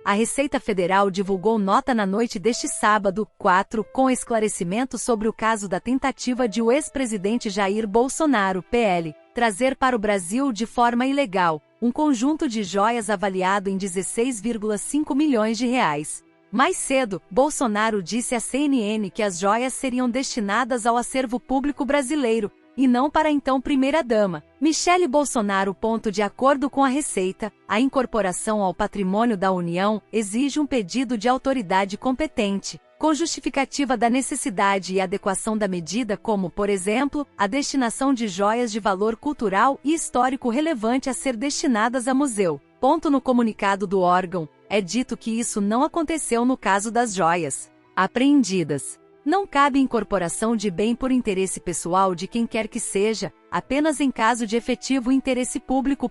A Receita Federal divulgou nota na noite deste sábado, 4, com esclarecimentos sobre o caso da tentativa de o ex-presidente Jair Bolsonaro, PL, trazer para o Brasil de forma ilegal um conjunto de joias avaliado em 16,5 milhões de reais. Mais cedo, Bolsonaro disse à CNN que as joias seriam destinadas ao acervo público brasileiro, e não para a então primeira-dama, Michele Bolsonaro. De acordo com a Receita, a incorporação ao patrimônio da União exige um pedido de autoridade competente, com justificativa da necessidade e adequação da medida, como, por exemplo, a destinação de joias de valor cultural e histórico relevante a ser destinadas a museu. No comunicado do órgão, é dito que isso não aconteceu no caso das joias apreendidas. Não cabe incorporação de bem por interesse pessoal de quem quer que seja, apenas em caso de efetivo interesse público.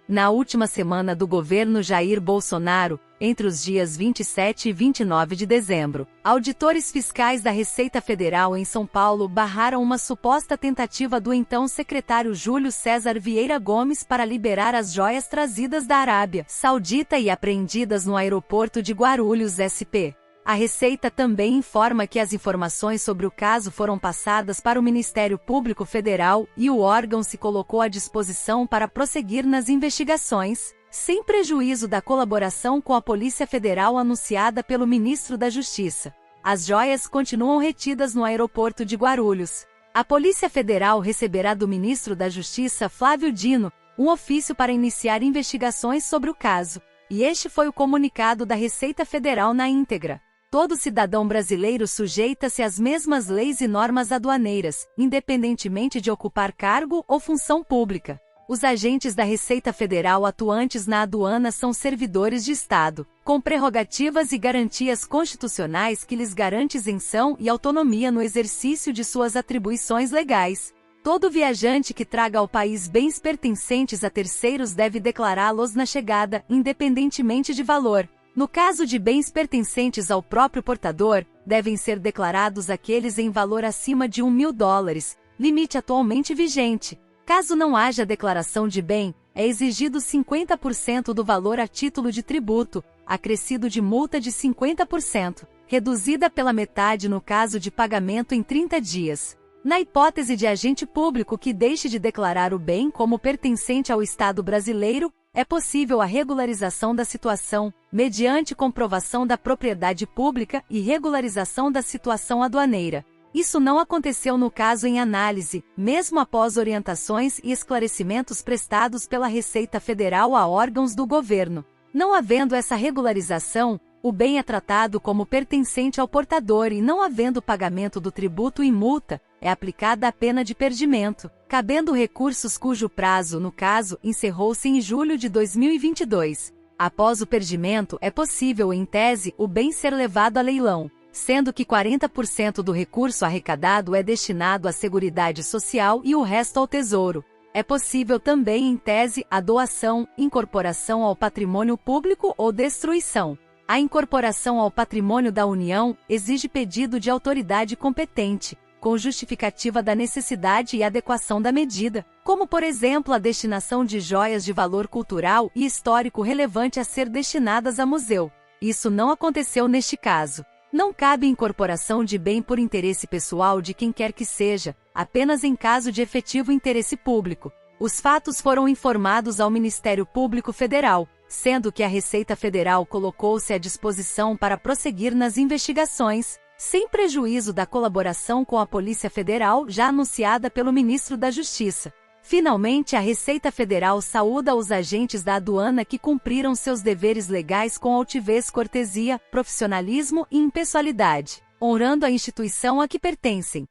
Na última semana do governo Jair Bolsonaro, entre os dias 27 e 29 de dezembro, auditores fiscais da Receita Federal em São Paulo barraram uma suposta tentativa do então secretário Júlio César Vieira Gomes para liberar as joias trazidas da Arábia Saudita e apreendidas no aeroporto de Guarulhos, SP. A Receita também informa que as informações sobre o caso foram passadas para o Ministério Público Federal e o órgão se colocou à disposição para prosseguir nas investigações, sem prejuízo da colaboração com a Polícia Federal anunciada pelo ministro da Justiça. As joias continuam retidas no aeroporto de Guarulhos. A Polícia Federal receberá do ministro da Justiça, Flávio Dino, um ofício para iniciar investigações sobre o caso, e este foi o comunicado da Receita Federal na íntegra. Todo cidadão brasileiro sujeita-se às mesmas leis e normas aduaneiras, independentemente de ocupar cargo ou função pública. Os agentes da Receita Federal atuantes na aduana são servidores de Estado, com prerrogativas e garantias constitucionais que lhes garantem isenção e autonomia no exercício de suas atribuições legais. Todo viajante que traga ao país bens pertencentes a terceiros deve declará-los na chegada, independentemente de valor. No caso de bens pertencentes ao próprio portador, devem ser declarados aqueles em valor acima de $1.000, limite atualmente vigente. Caso não haja declaração de bem, é exigido 50% do valor a título de tributo, acrescido de multa de 50%, reduzida pela metade no caso de pagamento em 30 dias. Na hipótese de agente público que deixe de declarar o bem como pertencente ao Estado brasileiro, é possível a regularização da situação, mediante comprovação da propriedade pública e regularização da situação aduaneira. Isso não aconteceu no caso em análise, mesmo após orientações e esclarecimentos prestados pela Receita Federal a órgãos do governo. Não havendo essa regularização, o bem é tratado como pertencente ao portador e não havendo pagamento do tributo e multa, é aplicada a pena de perdimento, cabendo recursos cujo prazo, no caso, encerrou-se em julho de 2022. Após o perdimento, é possível, em tese, o bem ser levado a leilão, sendo que 40% do recurso arrecadado é destinado à Seguridade Social e o resto ao Tesouro. É possível também, em tese, a doação, incorporação ao patrimônio público ou destruição. A incorporação ao patrimônio da União exige pedido de autoridade competente, com justificativa da necessidade e adequação da medida, como por exemplo a destinação de joias de valor cultural e histórico relevante a ser destinadas a museu. Isso não aconteceu neste caso. Não cabe incorporação de bem por interesse pessoal de quem quer que seja, apenas em caso de efetivo interesse público. Os fatos foram informados ao Ministério Público Federal, sendo que a Receita Federal colocou-se à disposição para prosseguir nas investigações, sem prejuízo da colaboração com a Polícia Federal já anunciada pelo ministro da Justiça. Finalmente, a Receita Federal saúda os agentes da aduana que cumpriram seus deveres legais com altivez, cortesia, profissionalismo e impessoalidade, honrando a instituição a que pertencem.